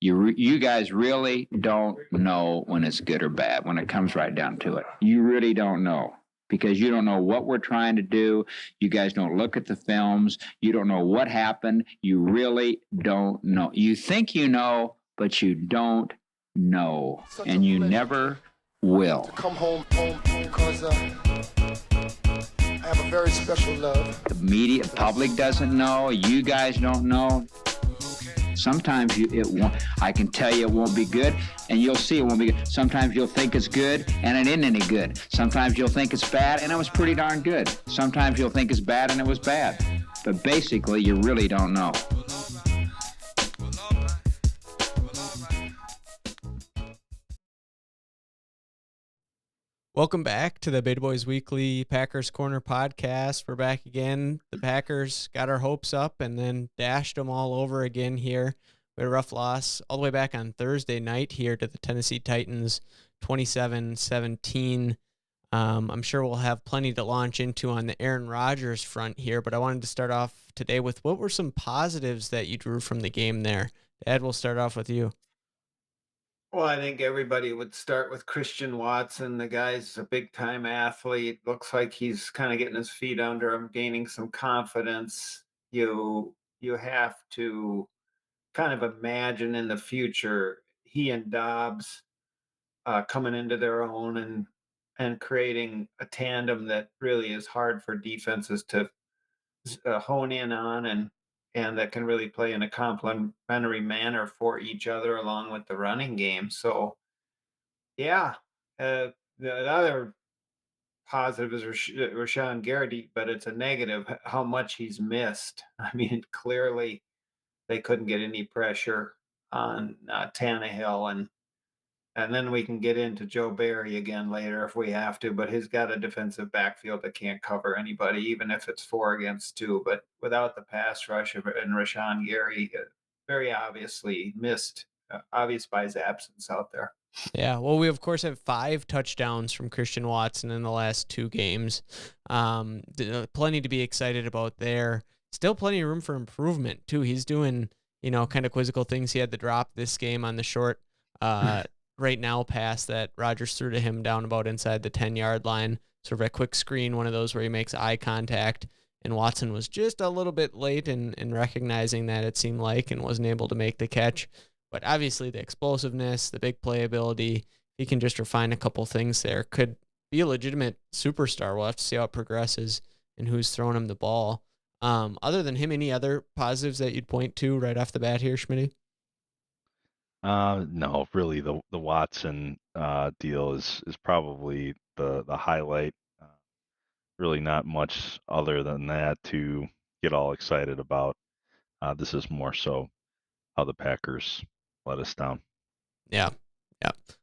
You guys really don't know when it's good or bad when it comes right down to it. You really don't know because you don't know what we're trying to do. You guys don't look at the films. You don't know what happened. You really don't know. You think you know, but you don't know, and you never will. To come home because I have a very special love. The media public doesn't know. You guys don't know. Sometimes it won't. I can tell you it won't be good, and you'll see it won't be good. Sometimes you'll think it's good, and it isn't any good. Sometimes you'll think it's bad, and it was pretty darn good. Sometimes you'll think it's bad, and it was bad. But basically, you really don't know. Welcome back to the Beta Boys Weekly Packers Corner podcast. We're back again. The Packers got our hopes up and then dashed them all over again here. We had a rough loss all the way back on Thursday night here to the Tennessee Titans, 27-17. I'm sure we'll have plenty to launch into on the Aaron Rodgers front here, but I wanted to start off today with what were some positives that you drew from the game there? Ed, we'll start off with you. Well, I think everybody would start with Christian Watson. The guy's a big time athlete. Looks like he's kind of getting his feet under him, gaining some confidence. You have to kind of imagine in the future he and Dobbs coming into their own and creating a tandem that really is hard for defenses to hone in on and that can really play in a complementary manner for each other along with the running game. So yeah, the other positive is Rashawn Garrett, but it's a negative how much he's missed. I mean, clearly they couldn't get any pressure on Tannehill, and then we can get into Joe Barry again later if we have to. But he's got a defensive backfield that can't cover anybody, even if it's 4 against 2. But without the pass rush and Rashawn Gary, very obviously missed, obvious by his absence out there. Yeah, well, we of course have 5 touchdowns from Christian Watson in the last 2 games. Plenty to be excited about there. Still plenty of room for improvement too. He's doing, kind of quizzical things. He had the drop this game on the short right now pass that Rodgers threw to him down about inside the 10-yard line. Sort of a quick screen, one of those where he makes eye contact. And Watson was just a little bit late in recognizing that, it seemed like, and wasn't able to make the catch. But obviously the explosiveness, the big playability, he can just refine a couple things there. Could be a legitimate superstar. We'll have to see how it progresses and who's throwing him the ball. Other than him, any other positives that you'd point to right off the bat here, Schmitty? No, really, the Watson deal is probably the highlight. Really, not much other than that to get all excited about. This is more so how the Packers let us down. Yeah.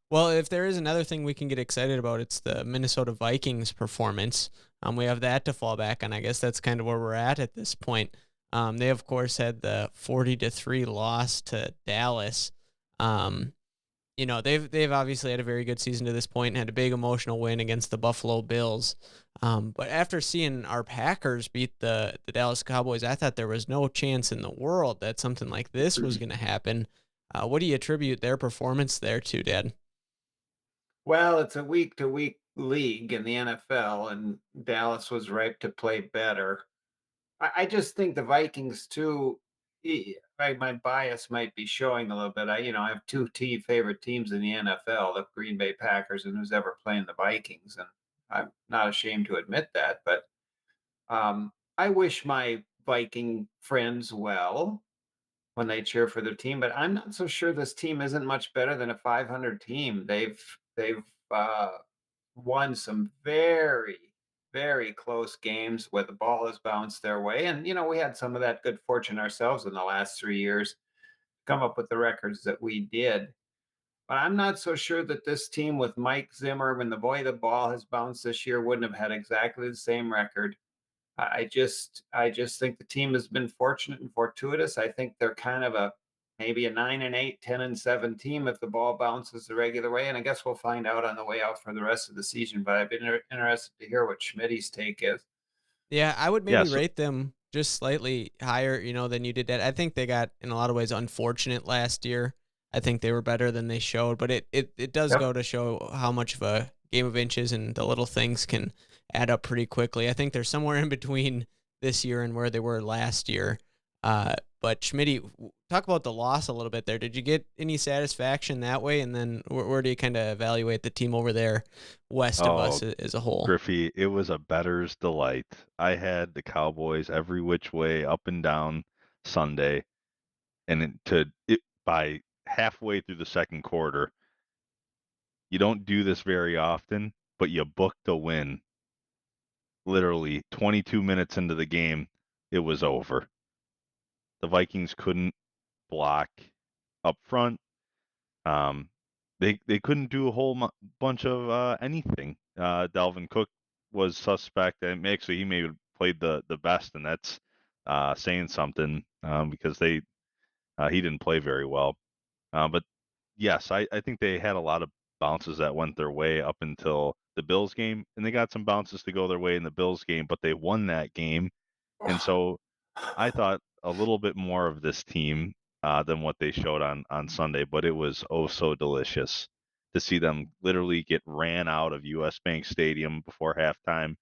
Well, if there is another thing we can get excited about, it's the Minnesota Vikings performance. We have that to fall back on. I guess that's kind of where we're at this point. They of course had the 40-3 loss to Dallas. They've obviously had a very good season to this point and had a big emotional win against the Buffalo Bills. But after seeing our Packers beat the Dallas Cowboys, I thought there was no chance in the world that something like this was going to happen. What do you attribute their performance there to, Dad? Well, it's a week-to-week league in the NFL, and Dallas was ripe to play better. I just think the Vikings too. My bias might be showing a little bit. I have two favorite teams in the NFL: the Green Bay Packers and who's ever playing the Vikings, and I'm not ashamed to admit that. But I wish my Viking friends well when they cheer for their team, but I'm not so sure this team isn't much better than a 500 team. They've won some very, very close games where the ball has bounced their way. And, we had some of that good fortune ourselves in the last 3 years, come up with the records that we did. But I'm not so sure that this team with Mike Zimmer, when the way the ball has bounced this year, wouldn't have had exactly the same record. I just think the team has been fortunate and fortuitous. I think they're kind of maybe a 9-8, 10-7 team if the ball bounces the regular way. And I guess we'll find out on the way out for the rest of the season. But I've been interested to hear what Schmidt's take is. Yeah, I would maybe rate them just slightly higher, than you did that. I think they got, in a lot of ways, unfortunate last year. I think they were better than they showed, but it does Yep. go to show how much of a game of inches and the little things can add up pretty quickly. I think they're somewhere in between this year and where they were last year. But Schmitty, talk about the loss a little bit there. Did you get any satisfaction that way? And then where do you kind of evaluate the team over there west of us Oh, as a whole? Griffey, it was a better's delight. I had the Cowboys every which way up and down Sunday, and by halfway through the second quarter, you don't do this very often, but you booked a win. Literally 22 minutes into the game, it was over. The Vikings couldn't block up front. Um, they couldn't do a whole bunch of anything. Dalvin Cook was suspect, and actually he maybe played the best, and that's saying something because he didn't play very well. But yes, I think they had a lot of bounces that went their way up until the Bills game, and they got some bounces to go their way in the Bills game, but they won that game, and so I thought a little bit more of this team than what they showed on Sunday, but it was oh so delicious to see them literally get ran out of U.S. Bank Stadium before halftime.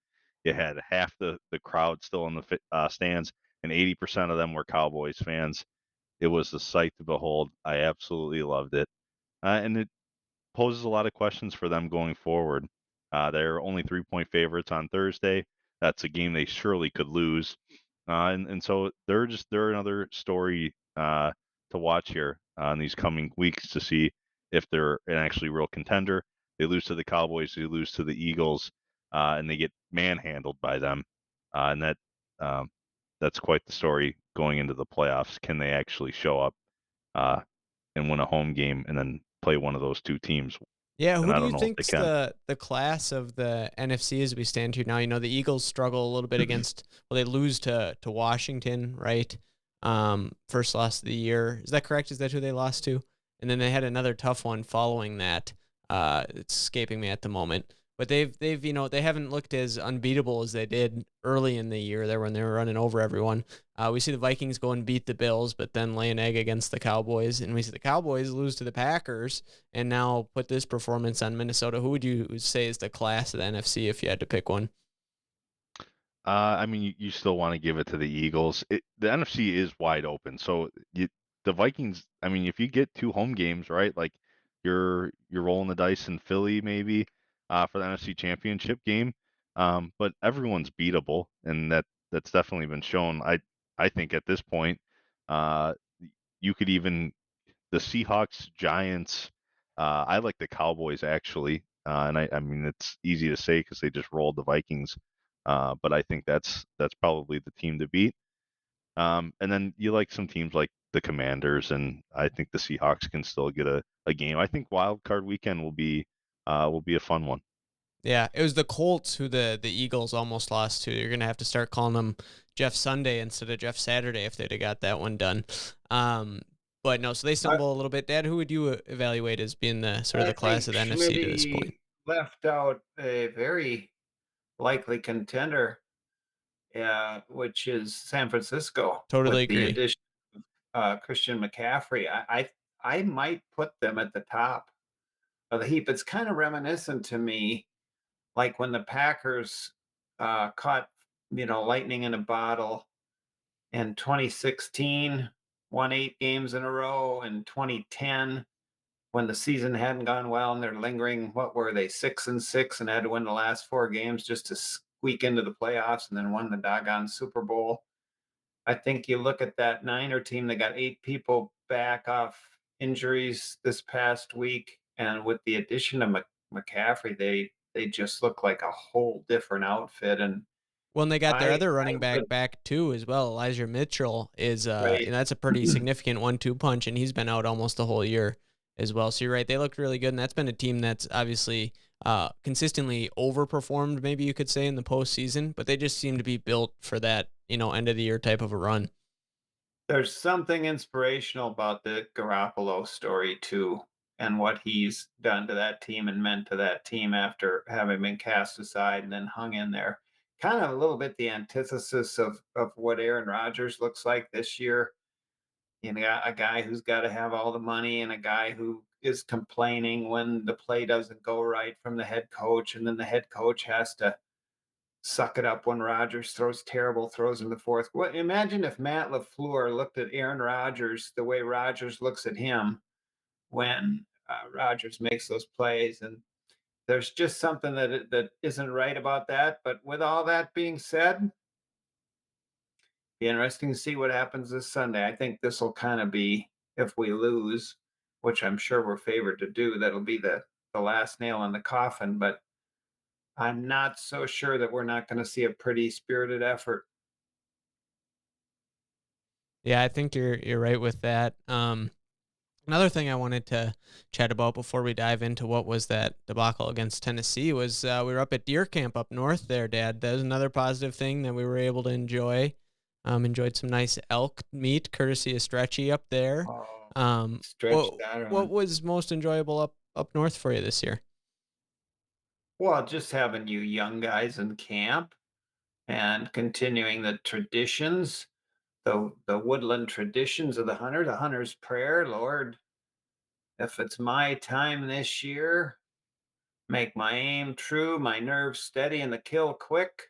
You had half the crowd still in the stands, and 80% of them were Cowboys fans. It was a sight to behold. I absolutely loved it, and it poses a lot of questions for them going forward. They're only 3-point favorites on Thursday. That's a game they surely could lose, and so they're another story to watch here in these coming weeks to see if they're an actually real contender. They lose to the Cowboys, they lose to the Eagles, and they get manhandled by them, and um, that's quite the story going into the playoffs. Can they actually show up uh, and win a home game and then play one of those two teams? Yeah, And who I do you don't know if they think's can. the class of the NFC as we stand here now? You know, the Eagles struggle a little bit against, well, they lose to Washington, right? First loss of the year. Is that correct? Is that who they lost to? And then they had another tough one following that. It's escaping me at the moment. But they've they haven't looked as unbeatable as they did early in the year there when they were running over everyone. We see the Vikings go and beat the Bills, but then lay an egg against the Cowboys, and we see the Cowboys lose to the Packers, and now put this performance on Minnesota. Who would you say is the class of the NFC if you had to pick one? I mean, you still want to give it to the Eagles. The NFC is wide open, so the Vikings. I mean, if you get two home games, right, like you're rolling the dice in Philly maybe for the NFC Championship game. But everyone's beatable, and that's definitely been shown. I think at this point, uh, you could even the Seahawks, Giants. I like the Cowboys actually, and I mean it's easy to say because they just rolled the Vikings, but I think that's probably the team to beat. And then you like some teams like the Commanders, and I think the Seahawks can still get a game. I think Wild Card Weekend will be a fun one. Yeah, it was the Colts who the Eagles almost lost to. You're gonna have to start calling them Jeff Sunday instead of Jeff Saturday if they'd have got that one done. Um, but no, so they I, stumble a little bit. Dad, who would you evaluate as being the sort of I the class think of the NFC to this Schmitty point? left out a very likely contender, which is San Francisco Totally with the agree. addition of Christian McCaffrey. I might put them at the top of the heap. It's kind of reminiscent to me, like when the Packers caught lightning in a bottle in 2016, won 8 games in a row. In 2010, when the season hadn't gone well and they're lingering, what were they, 6-6, and had to win the last 4 games just to squeak into the playoffs, and then won the doggone Super Bowl. I think you look at that Niner team, they got 8 people back off injuries this past week. And with the addition of McCaffrey, they just look like a whole different outfit. And Well, and they got their other I running would, back too as well. Elijah Mitchell is right. and that's a pretty significant 1-2 punch, and he's been out almost the whole year as well. So you're right, they looked really good, and that's been a team that's obviously consistently overperformed, maybe you could say, in the postseason, but they just seem to be built for that, end of the year type of a run. There's something inspirational about the Garoppolo story too, and what he's done to that team and meant to that team after having been cast aside and then hung in there. Kind of a little bit the antithesis of what Aaron Rodgers looks like this year. You know, a guy who's got to have all the money and a guy who is complaining when the play doesn't go right from the head coach, and then the head coach has to suck it up when Rodgers throws terrible throws in the fourth. What imagine if Matt LaFleur looked at Aaron Rodgers the way Rodgers looks at him when Rodgers makes those plays, and there's just something that isn't right about that. But with all that being said, be interesting to see what happens this Sunday. I think this will kind of be, if we lose, which I'm sure we're favored to do, that'll be the last nail in the coffin. But I'm not so sure that we're not going to see a pretty spirited effort. Yeah, I think you're right with that. Another thing I wanted to chat about before we dive into what was that debacle against Tennessee was we were up at deer camp up north there, Dad. That was another positive thing that we were able to enjoy. Enjoyed some nice elk meat, courtesy of Stretchy up there. Oh, stretch What that what on. was most enjoyable up north for you this year? Well, just having you young guys in camp and continuing the traditions, the woodland traditions of the hunter's prayer. Lord, if it's my time this year, make my aim true, my nerves steady, and the kill quick.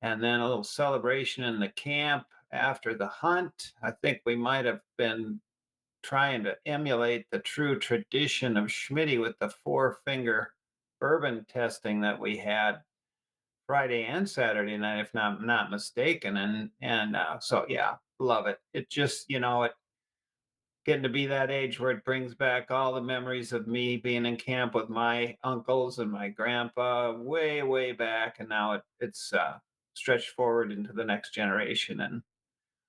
And then a little celebration in the camp after the hunt. I think we might have been trying to emulate the true tradition of Schmitty with the four-finger bourbon testing that we had Friday and Saturday night, if not mistaken. And so yeah, love it. It just, it getting to be that age where it brings back all the memories of me being in camp with my uncles and my grandpa way, way back. And now it's stretched forward into the next generation. And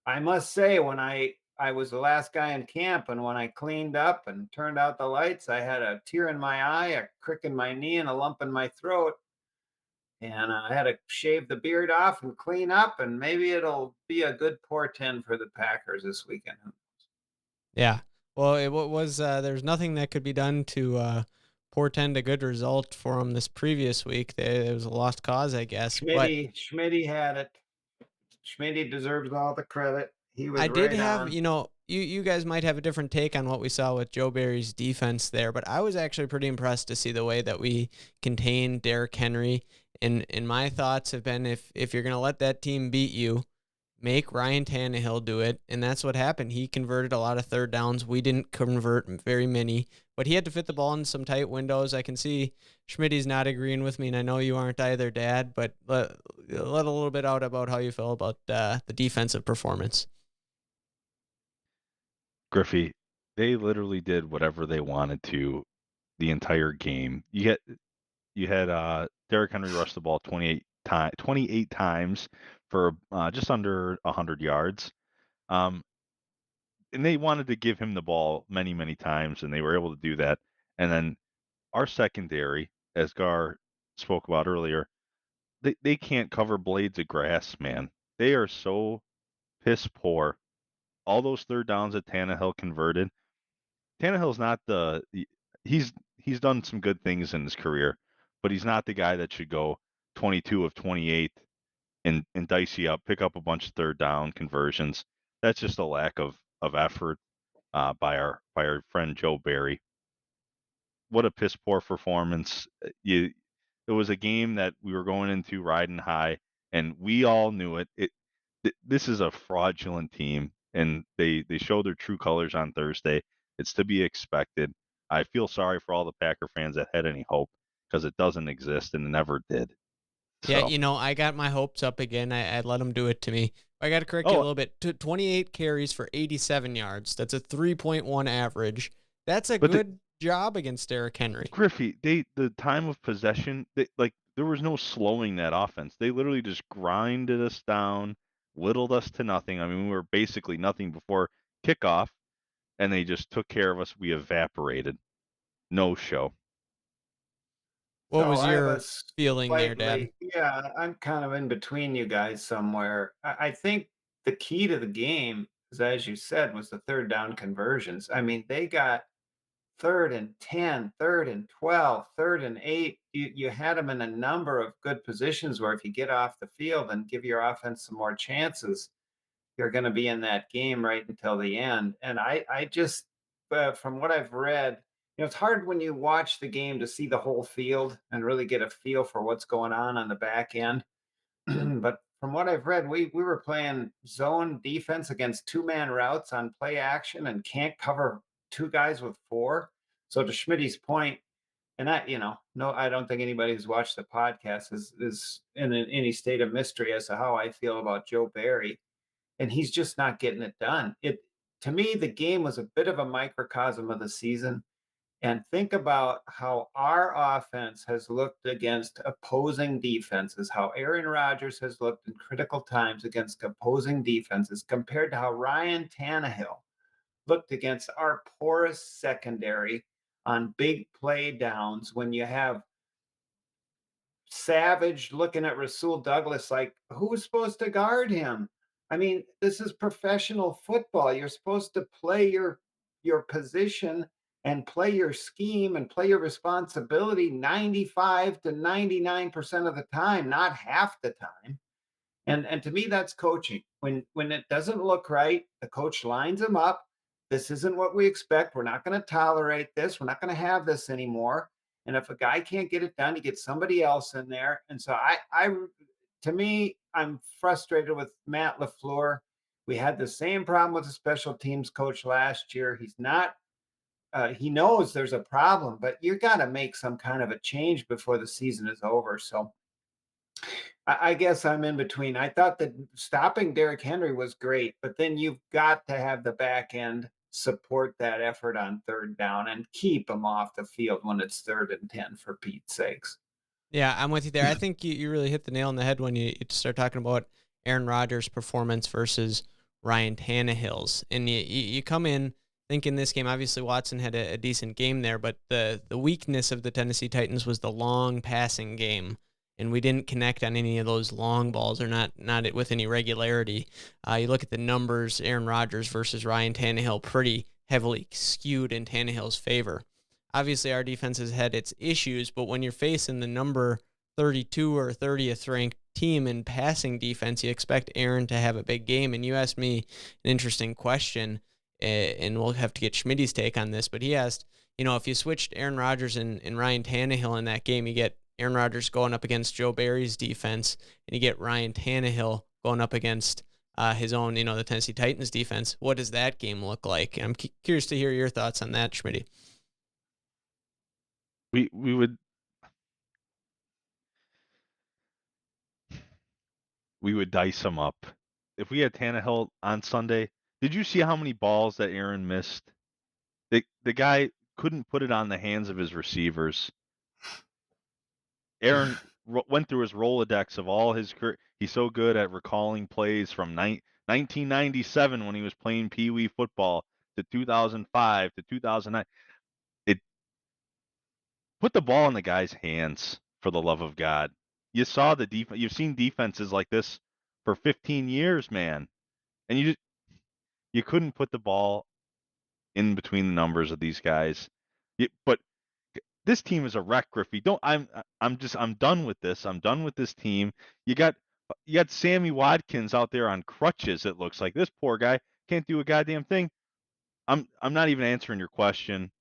I must say, when I was the last guy in camp, and when I cleaned up and turned out the lights, I had a tear in my eye, a crick in my knee, and a lump in my throat. And I had to shave the beard off and clean up, and maybe it'll be a good portend for the Packers this weekend. Yeah. Well, what was there's nothing that could be done to portend a good result for them this previous week. It was a lost cause, I guess. But Schmitty had it. Schmitty deserves all the credit. He I was did right have, on. you guys might have a different take on what we saw with Joe Barry's defense there, but I was actually pretty impressed to see the way that we contained Derrick Henry. And my thoughts have been if you're gonna let that team beat you, make Ryan Tannehill do it, and that's what happened. He converted a lot of third downs. We didn't convert very many, but he had to fit the ball in some tight windows. I can see Schmidt's not agreeing with me, and I know you aren't either, Dad. But let a little bit out about how you feel about the defensive performance. Griffey, they literally did whatever they wanted to the entire game. You had Derrick Henry rush the ball 28 times for just under 100 yards. Um, and they wanted to give him the ball many, many times, and they were able to do that. And then our secondary, as Gar spoke about earlier, they can't cover blades of grass, man. They are so piss poor. All those third downs that Tannehill converted. Tannehill's not he's done some good things in his career, but he's not the guy that should go 22 of 28 and dice you up, pick up a bunch of third down conversions. That's just a lack of effort by our friend Joe Barry. What a piss poor performance. It was a game that we were going into riding high, and we all knew it. This is a fraudulent team, and they showed their true colors on Thursday. It's to be expected. I feel sorry for all the Packer fans that had any hope because it doesn't exist and it never did. Yeah, So, I got my hopes up again. I let him do it to me. I got to correct you a oh, little bit. 28 carries for 87 yards. That's a 3.1 average. That's a but good job against Derrick Henry. Griffey, the time of possession, like there was no slowing that offense. They literally just grinded us down, whittled us to nothing. I mean, we were basically nothing before kickoff, and they just took care of us. We evaporated. No show. What So was I have a your feeling there, Dad? slightly, yeah, I'm kind of in between you guys somewhere. I think the key to the game, is, as you said, was the third down conversions. I mean, they got third and 10, third and 12, third and 8. You had them in a number of good positions where if you get off the field and give your offense some more chances, you're going to be in that game right until the end. And I just, from what I've read, it's hard when you watch the game to see the whole field and really get a feel for what's going on the back end. But from what I've read, we were playing zone defense against two-man routes on play action and can't cover two guys with four. So to Schmidt's point, and no, I don't think anybody who's watched the podcast is in any state of mystery as to how I feel about Joe Barry, and he's just not getting it done. It To me, the game was a bit of a microcosm of the season. And think about how our offense has looked against opposing defenses, how Aaron Rodgers has looked in critical times against opposing defenses, compared to how Ryan Tannehill looked against our porous secondary on big play downs when you have Savage looking at Rasul Douglas like, who's supposed to guard him? I mean, this is professional football. You're supposed to play your position and play your scheme and play your responsibility 95 to 99% of the time, not half the time. And to me, that's coaching. When it doesn't look right, the coach lines them up. This isn't what we expect. We're not going to tolerate this. We're not going to have this anymore. And if a guy can't get it done, you get somebody else in there. And so to me, I'm frustrated with Matt LaFleur. We had the same problem with the special teams coach last year. He's not. He knows there's a problem, but you got to make some kind of a change before the season is over. So I guess I'm in between. I thought that stopping Derrick Henry was great, but then you've got to have the back end support that effort on third down and keep him off the field when it's 3rd and 10, for Pete's sakes. Yeah, I'm with you there. I think you really hit the nail on the head when you start talking about Aaron Rodgers' performance versus Ryan Tannehill's. And you come in thinking this game, obviously Watson had a decent game there, but the weakness of the Tennessee Titans was the long passing game. And we didn't connect on any of those long balls, or not with any regularity. You look at the numbers, Aaron Rodgers versus Ryan Tannehill, pretty heavily skewed in Tannehill's favor. Obviously, our defense has had its issues, but when you're facing the number 32 or 30th ranked team in passing defense, you expect Aaron to have a big game. And you asked me an interesting question, and we'll have to get Schmidt's take on this, but he asked, if you switched Aaron Rodgers and Ryan Tannehill in that game, you get Aaron Rodgers going up against Joe Barry's defense, and you get Ryan Tannehill going up against his own, the Tennessee Titans defense. What does that game look like? I'm curious to hear your thoughts on that, Schmidt. We would dice him up. If we had Tannehill on Sunday, did you see how many balls that Aaron missed? The guy couldn't put it on the hands of his receivers. Aaron went through his Rolodex of all his career. He's so good at recalling plays from 1997 when he was playing Pee Wee football to 2005 to 2009. Put the ball in the guy's hands, for the love of God. You saw the defense. You've seen defenses like this for 15 years, man, and you couldn't put the ball in between the numbers of these guys. But this team is a wreck, Griffey. I'm done with this. I'm done with this team. You got Sammy Watkins out there on crutches. It looks like this poor guy can't do a goddamn thing. I'm not even answering your question.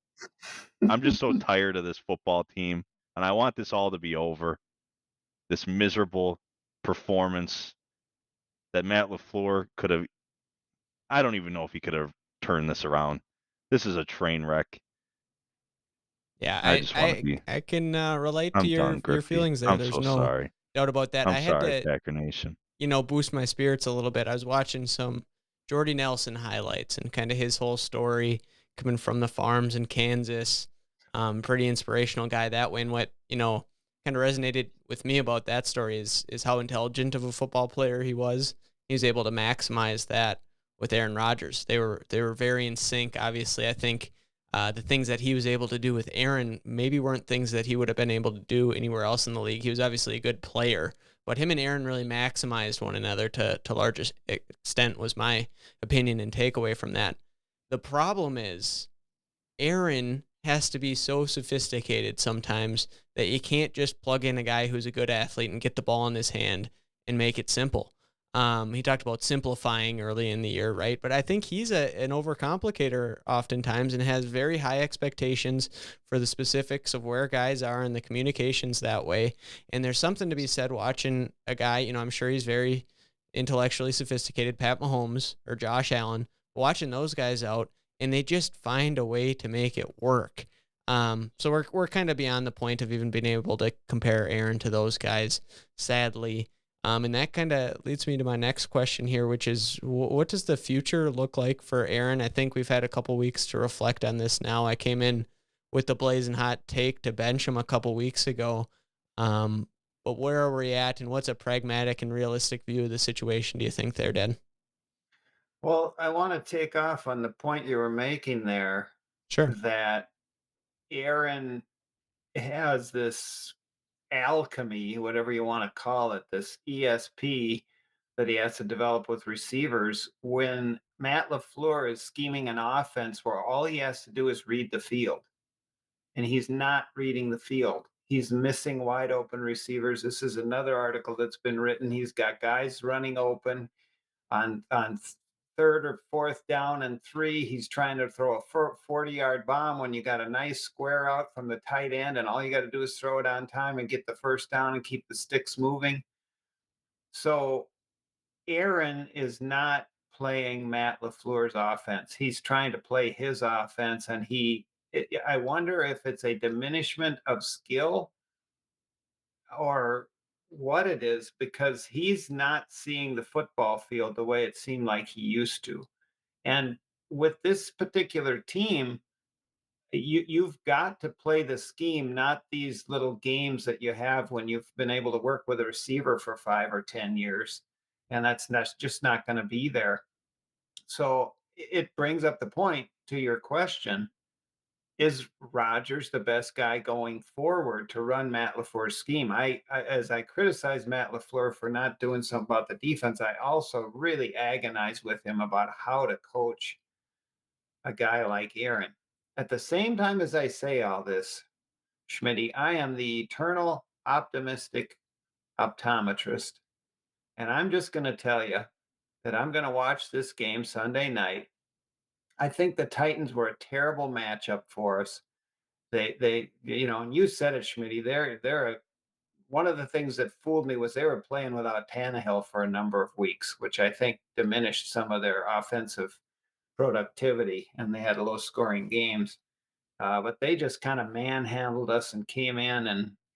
I'm just so tired of this football team, and I want this all to be over. This miserable performance that Matt LaFleur could have. I don't even know if he could have turned this around. This is a train wreck. Yeah, I just want to be. I can relate to I'm your done, Griffey. feelings there. I'm There's so no sorry. doubt about that. I'm I had sorry, to, Packer Nation. boost my spirits a little bit. I was watching some Jordy Nelson highlights and kind of his whole story coming from the farms in Kansas. Pretty inspirational guy that way. And what, kind of resonated with me about that story is how intelligent of a football player he was. He was able to maximize that with Aaron Rodgers. They were very in sync. Obviously, I think the things that he was able to do with Aaron maybe weren't things that he would have been able to do anywhere else in the league. He was obviously a good player, but him and Aaron really maximized one another to largest extent, was my opinion and takeaway from that. The problem is Aaron has to be so sophisticated sometimes that you can't just plug in a guy who's a good athlete and get the ball in his hand and make it simple. He talked about simplifying early in the year, right? But I think he's an overcomplicator oftentimes and has very high expectations for the specifics of where guys are and the communications that way. And there's something to be said watching a guy, I'm sure he's very intellectually sophisticated, Pat Mahomes or Josh Allen, watching those guys out, and they just find a way to make it work. So we're kind of beyond the point of even being able to compare Aaron to those guys, sadly. And that kind of leads me to my next question here, which is what does the future look like for Aaron? I think we've had a couple weeks to reflect on this now. I came in with the blazing hot take to bench him a couple weeks ago. But where are we at, and what's a pragmatic and realistic view of the situation, do you think there, Dan? Well, I want to take off on the point you were making there Sure. that Aaron has this alchemy, whatever you want to call it, this ESP that he has to develop with receivers when Matt LaFleur is scheming an offense where all he has to do is read the field. And he's not reading the field. He's missing wide open receivers. This is another article that's been written. He's got guys running open on third or fourth down and 3. He's trying to throw a 40-yard bomb when you got a nice square out from the tight end, and all you got to do is throw it on time and get the first down and keep the sticks moving. So Aaron is not playing Matt LaFleur's offense. He's trying to play his offense, and I wonder if it's a diminishment of skill or what it is, because he's not seeing the football field the way it seemed like he used to. And with this particular team, you've got to play the scheme, not these little games that you have when you've been able to work with a receiver for 5 or 10 years, and that's just not going to be there. So it brings up the point to your question: is Rodgers the best guy going forward to run Matt LaFleur's scheme? As I criticize Matt LaFleur for not doing something about the defense, I also really agonize with him about how to coach a guy like Aaron. At the same time as I say all this, Schmitty, I am the eternal optimistic optometrist. And I'm just going to tell you that I'm going to watch this game Sunday night. I think the Titans were a terrible matchup for us. And you said it, Schmitty. One of the things that fooled me was they were playing without Tannehill for a number of weeks, which I think diminished some of their offensive productivity, and they had low scoring games. But they just kind of manhandled us and came in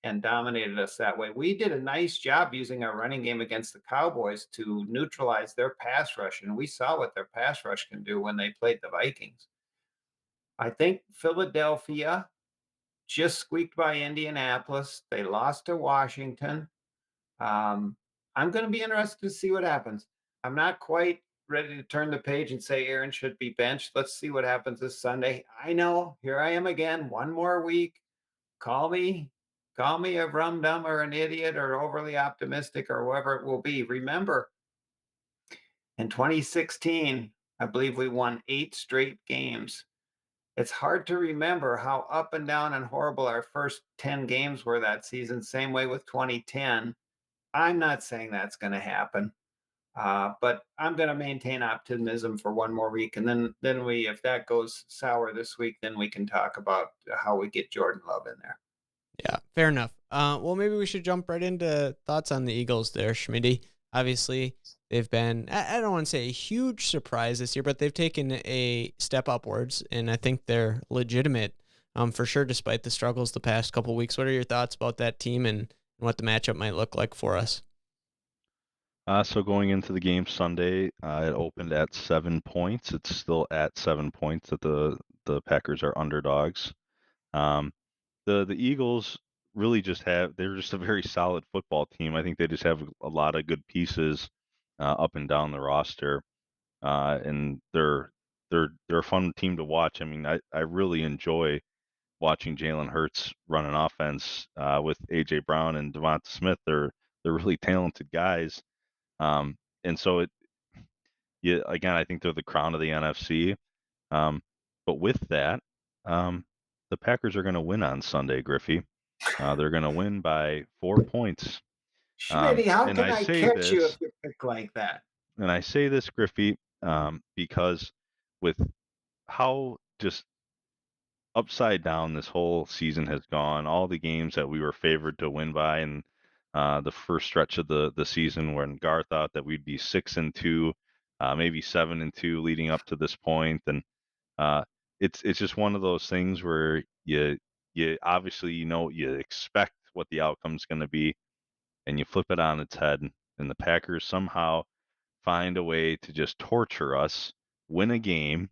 and dominated us that way. We did a nice job using our running game against the Cowboys to neutralize their pass rush, and we saw what their pass rush can do when they played the Vikings. I think Philadelphia just squeaked by Indianapolis. They lost to Washington. Um, I'm going to be interested to see what happens. I'm not quite ready to turn the page and say Aaron should be benched. Let's see what happens this Sunday. I know, here I am again, one more week. Call me, call me a rum dum or an idiot or overly optimistic or whatever it will be. Remember, in 2016, I believe we won 8 straight games. It's hard to remember how up and down and horrible our first 10 games were that season. Same way with 2010. I'm not saying that's going to happen, but I'm going to maintain optimism for one more week, and then if that goes sour this week, then we can talk about how we get Jordan Love in there. Yeah, fair enough. Well, maybe we should jump right into thoughts on the Eagles there, Schmitty. Obviously, they've been, I don't want to say a huge surprise this year, but they've taken a step upwards, and I think they're legitimate for sure, despite the struggles the past couple weeks. What are your thoughts about that team and what the matchup might look like for us? So going into the game Sunday, it opened at 7 points. It's still at 7 points that the Packers are underdogs. Um, the Eagles really they're just a very solid football team. I think they just have a lot of good pieces up and down the roster, and they're a fun team to watch. I mean, I really enjoy watching Jalen Hurts run an offense with AJ Brown and Devonta Smith. They're really talented guys. And so yeah, again, I think they're the crown of the NFC. Um, but with that, the Packers are going to win on Sunday, Griffey. They're going to win by 4 points. Schmitty, how And can I I say catch you if this, you pick like that? Griffey, because with how just upside down this whole season has gone, all the games that we were favored to win by, and the first stretch of the season when Gar thought that we'd be 6-2, maybe 7-2 leading up to this point, and uh, it's just one of those things where you obviously you expect what the outcome's going to be, and you flip it on its head, and the Packers somehow find a way to just torture us, win a game.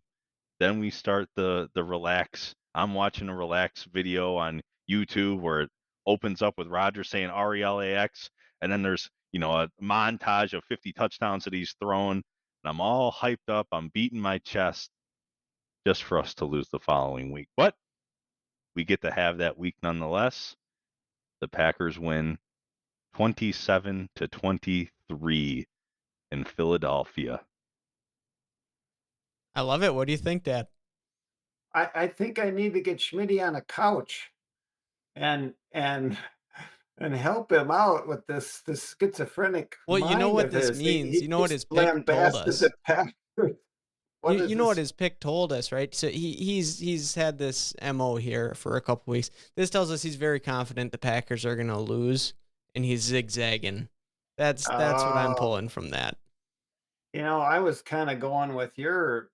Then we start the relax. I'm watching a relax video on YouTube where it opens up with Rodgers saying RELAX, and then there's a montage of 50 touchdowns that he's thrown, and I'm all hyped up. I'm beating my chest just for us to lose the following week. But we get to have that week nonetheless. The Packers win 27-23 in Philadelphia. I love it. What do you think, Dad? I think I need to get Schmitty on a couch and and help him out with this schizophrenic Well, you know mind what of this his. means. He You know what just his pick told lambasted us. the Packers. You What is you know what this? his pick told us, right? So he's had this MO here for a couple weeks. This tells us he's very confident the Packers are gonna lose, and he's zigzagging. That's what I'm Oh, pulling from that. I was kind of going with your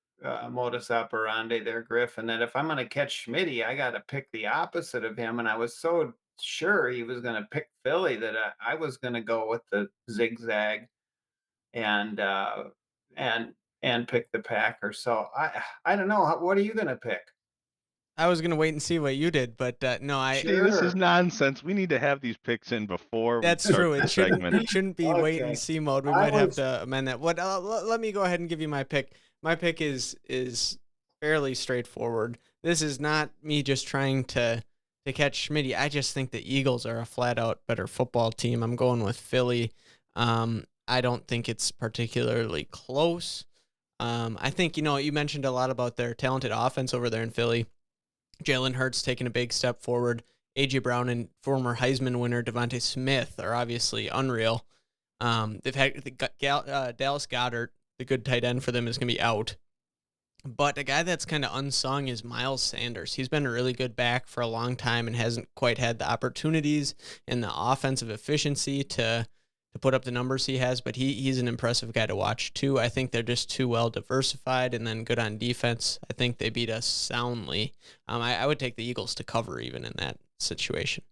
modus operandi there, Griff, and that if I'm going to catch Schmitty, I got to pick the opposite of him. And I was so sure he was going to pick Philly that I was going to go with the zigzag and and and pick the Packers. So I don't know. What are you going to pick? I was gonna wait and see what you did, but no, See, this is Sure. nonsense. We need to have these picks in before we that's start true. the segment. It shouldn't be wait and Okay. see mode. We I might have was to amend that. What? Let me go ahead and give you my pick. My pick is fairly straightforward. This is not me just trying to catch Schmitty. I just think the Eagles are a flat out better football team. I'm going with Philly. I don't think it's particularly close. I think you mentioned a lot about their talented offense over there in Philly. Jalen Hurts taking a big step forward. A.J. Brown and former Heisman winner Devontae Smith are obviously unreal. They've had Dallas Goedert, the good tight end for them, is going to be out. But a guy that's kind of unsung is Miles Sanders. He's been a really good back for a long time and hasn't quite had the opportunities and the offensive efficiency to put up the numbers he has, but he's an impressive guy to watch too. I think they're just too well diversified and then good on defense. I think they beat us soundly. I would take the Eagles to cover even in that situation.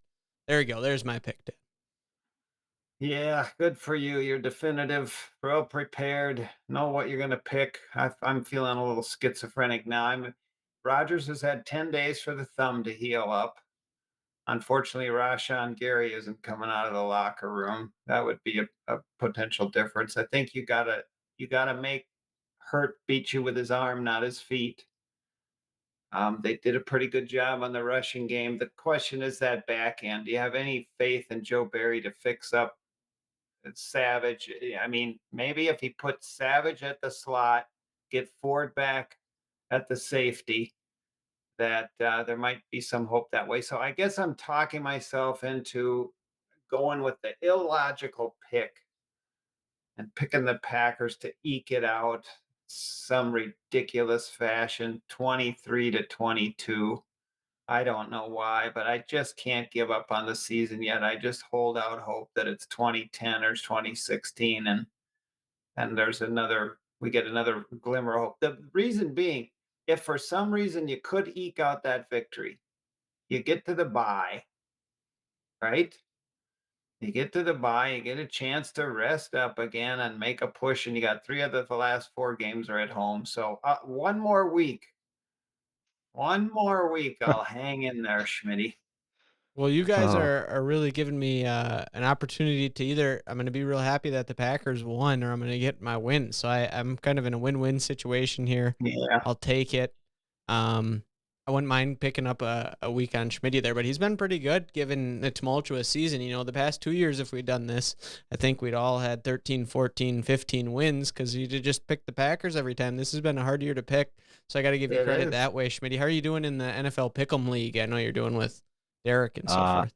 There you go. There's my pick, Dan. Yeah, good for you. You're definitive, well prepared, know what you're going to pick. I'm feeling a little schizophrenic now. Rogers has had 10 days for the thumb to heal up. Unfortunately, Rashawn Gary isn't coming out of the locker room. That would be a potential difference. I think you gotta make Hurt beat you with his arm, not his feet. They did a pretty good job on the rushing game. The question is that back end. Do you have any faith in Joe Barry to fix up Savage? I mean, maybe if he puts Savage at the slot, get Ford back at the safety, that there might be some hope that way. So I guess I'm talking myself into going with the illogical pick and picking the Packers to eke it out some ridiculous fashion, 23-22. I don't know why, but I just can't give up on the season yet. I just hold out hope that it's 2010 or 2016 and we get another glimmer of hope. The reason being, if for some reason you could eke out that victory, you get to the bye, right? You get to the bye, you get a chance to rest up again and make a push, and you got three of the last four games are at home. So one more week, I'll hang in there, Schmitty. Well, you guys Oh, are really giving me an opportunity to either I'm going to be real happy that the Packers won or I'm going to get my win. So I'm kind of in a win-win situation here. Yeah, I'll take it. I wouldn't mind picking up a week on Schmitty there, but he's been pretty good given the tumultuous season. The past 2 years, if we'd done this, I think we'd all had 13, 14, 15 wins because you just pick the Packers every time. This has been a hard year to pick, so I got to give you it credit is. that way, Schmitty. How are you doing in the NFL Pick'em League? I know you're doing with Derek and so uh, forth.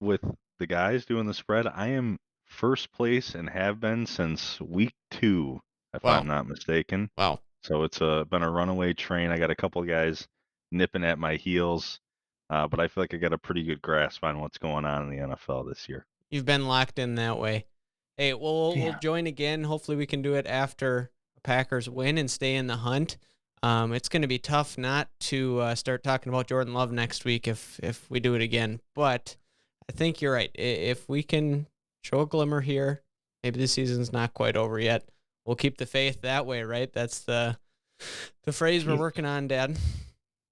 with the guys doing the spread, I am first place and have been since week 2, if Wow. I'm not mistaken. Wow. So it's been a runaway train. I got a couple guys nipping at my heels, but I feel like I got a pretty good grasp on what's going on in the NFL this year. You've been locked in that way. Hey, we'll Yeah. join again. Hopefully, we can do it after the Packers win and stay in the hunt. It's going to be tough not to start talking about Jordan Love next week if we do it again. But I think you're right. If we can show a glimmer here, maybe the season's not quite over yet. We'll keep the faith that way, right? That's the phrase we're working on, Dad.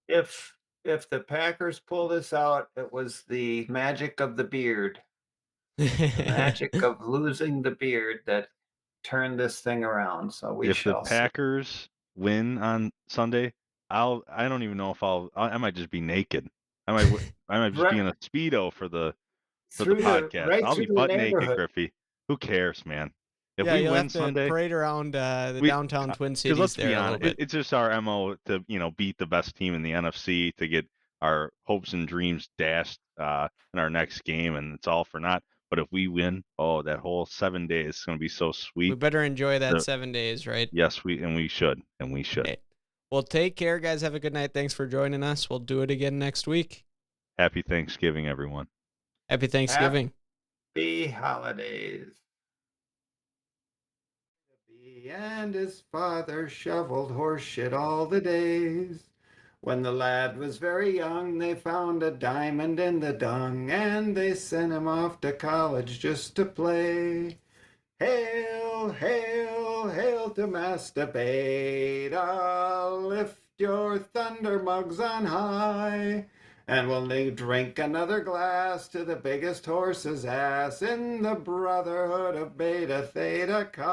If the Packers pull this out, it was the magic of the beard, the magic of losing the beard that turned this thing around. So we If the shall see. Packers win on Sunday, I don't even know if I might just be naked. I might just be in Right a Speedo for the podcast. right I'll through be the butt naked, neighborhood. Griffey. Who cares, man? If Yeah, we you'll win have to Sunday, parade around the we downtown Twin because Cities let's there be a little honest, bit. it's just our MO to beat the best team in the NFC to get our hopes and dreams dashed in our next game, and it's all for naught. But if we win, oh, that whole 7 days is going to be so We sweet. better enjoy that The- 7 days, right? Yes, we should. Okay. Well, take care, guys. Have a good night. Thanks for joining us. We'll do it again next week. Happy Thanksgiving, everyone. Happy Thanksgiving. Happy holidays. He and his father shoveled horse shit all the days. When the lad was very young, they found a diamond in the dung, and they sent him off to college just to play. Hail, hail, hail to Master Beta, lift your thunder mugs on high, and we'll drink another glass to the biggest horse's ass in the brotherhood of Beta Theta Chi.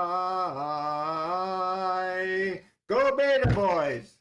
Go Beta boys!